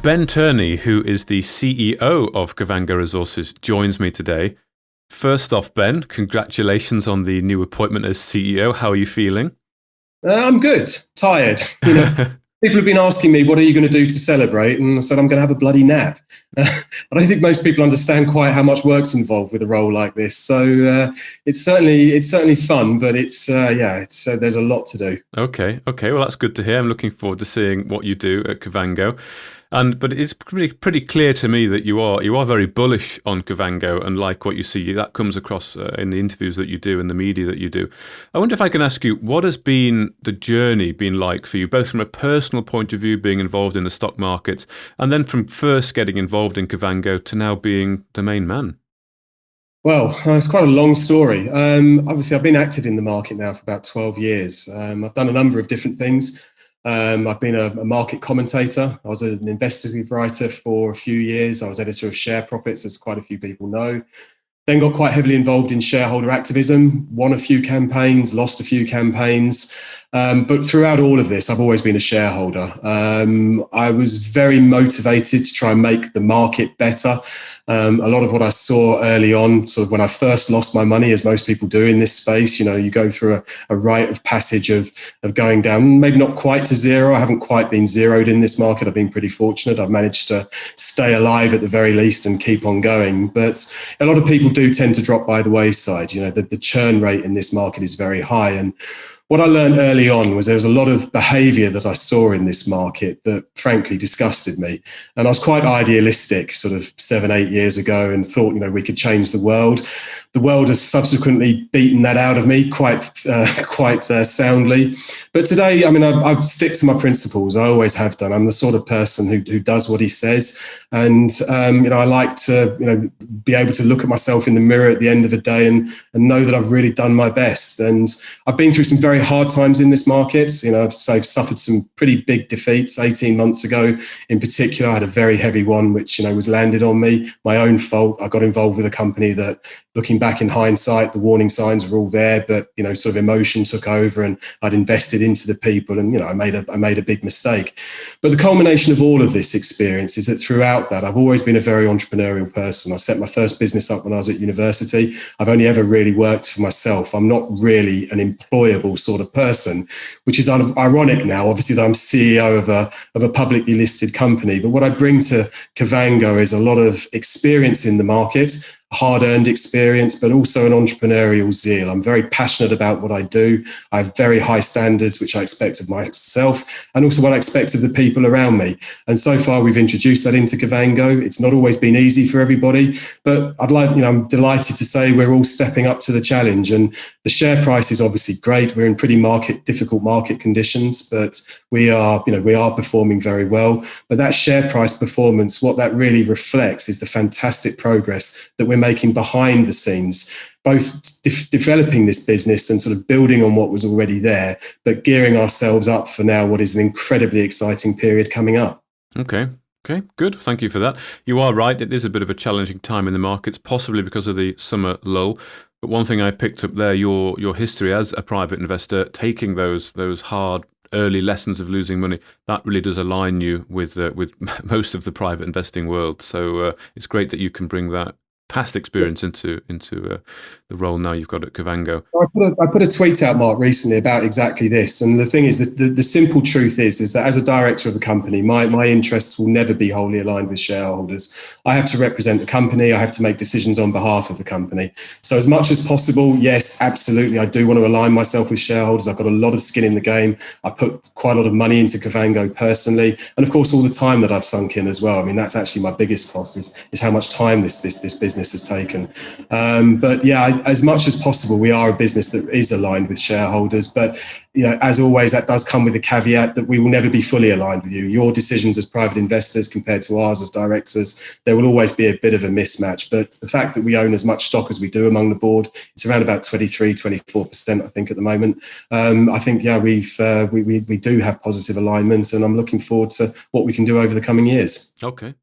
Ben Turney, who is the CEO of Kavango Resources, joins me today. First off, Ben, congratulations on the new appointment as CEO. How are you feeling? I'm good. Tired. People have been asking me, what are you going to do to celebrate? And I said, I'm going to have a bloody nap. I don't think most people understand quite how much work's involved with a role like this. So it's certainly fun, but there's a lot to do. Okay. Well, that's good to hear. I'm looking forward to seeing what you do at Kavango. But it's pretty clear to me that you are very bullish on Kavango and like what you see. That comes across in the interviews that you do and the media that you do. I wonder if I can ask you, what has been the journey been like for you, both from a personal point of view, being involved in the stock markets, and then from first getting involved in Kavango to now being the main man? Well, it's quite a long story. Obviously, I've been active in the market now for about 12 years. I've done a number of different things. I've been a market commentator. I was an investigative writer for a few years. I was editor of Share Profits, as quite a few people know. Then got quite heavily involved in shareholder activism, won a few campaigns, lost a few campaigns. But throughout all of this, I've always been a shareholder. I was very motivated to try and make the market better. A lot of what I saw early on, sort of when I first lost my money, as most people do in this space, you go through a rite of passage of going down, maybe not quite to zero. I haven't quite been zeroed in this market. I've been pretty fortunate. I've managed to stay alive at the very least and keep on going. But a lot of people do tend to drop by the wayside. The churn rate in this market is very high. And what I learned early on was there was a lot of behavior that I saw in this market that frankly disgusted me. And I was quite idealistic sort of 7-8 years ago and thought, we could change the world. The world has subsequently beaten that out of me quite soundly. But today, I stick to my principles. I always have done. I'm the sort of person who does what he says. And, I like to, be able to look at myself in the mirror at the end of the day and know that I've really done my best. And I've been through some very hard times in this market. I've suffered some pretty big defeats 18 months ago. In particular, I had a very heavy one, which, was landed on me. My own fault. I got involved with a company that, looking back in hindsight, the warning signs were all there, but, sort of emotion took over and I'd invested into the people and, I made a big mistake. But the culmination of all of this experience is that throughout that, I've always been a very entrepreneurial person. I set my first business up when I was at university. I've only ever really worked for myself. I'm not really an employable sort of person, which is ironic now, obviously, that I'm CEO of a publicly listed company. But what I bring to Kavango is a lot of experience in the market, hard-earned experience, but also an entrepreneurial zeal. I'm very passionate about what I do. I have very high standards, which I expect of myself, and also what I expect of the people around me. And so far, we've introduced that into Kavango. It's not always been easy for everybody, but I'm delighted to say we're all stepping up to the challenge. And the share price is obviously great. We're in pretty difficult market conditions, but we are performing very well. But that share price performance, what that really reflects is the fantastic progress that we're making behind the scenes, both developing this business and sort of building on what was already there, but gearing ourselves up for now what is an incredibly exciting period coming up. Okay, good. Thank you for that. You are right. It is a bit of a challenging time in the markets, possibly because of the summer lull. But one thing I picked up there, your history as a private investor, taking those hard early lessons of losing money, that really does align you with most of the private investing world. So it's great that you can bring that past experience into the role now you've got at Kavango. I put a tweet out, Mark, recently about exactly this. And the thing is that the simple truth is that as a director of a company, my interests will never be wholly aligned with shareholders. I have to represent the company. I have to make decisions on behalf of the company. So as much as possible, yes, absolutely, I do want to align myself with shareholders. I've got a lot of skin in the game. I put quite a lot of money into Kavango personally. And of course, all the time that I've sunk in as well. That's actually my biggest cost is how much time this business has taken. But yeah, as much as possible, we are a business that is aligned with shareholders. But as always, that does come with a caveat that we will never be fully aligned with you. Your decisions as private investors compared to ours as directors, there will always be a bit of a mismatch. But the fact that we own as much stock as we do among the board, it's around about 24%, I think, at the moment. I think, we do have positive alignment, and I'm looking forward to what we can do over the coming years. Okay.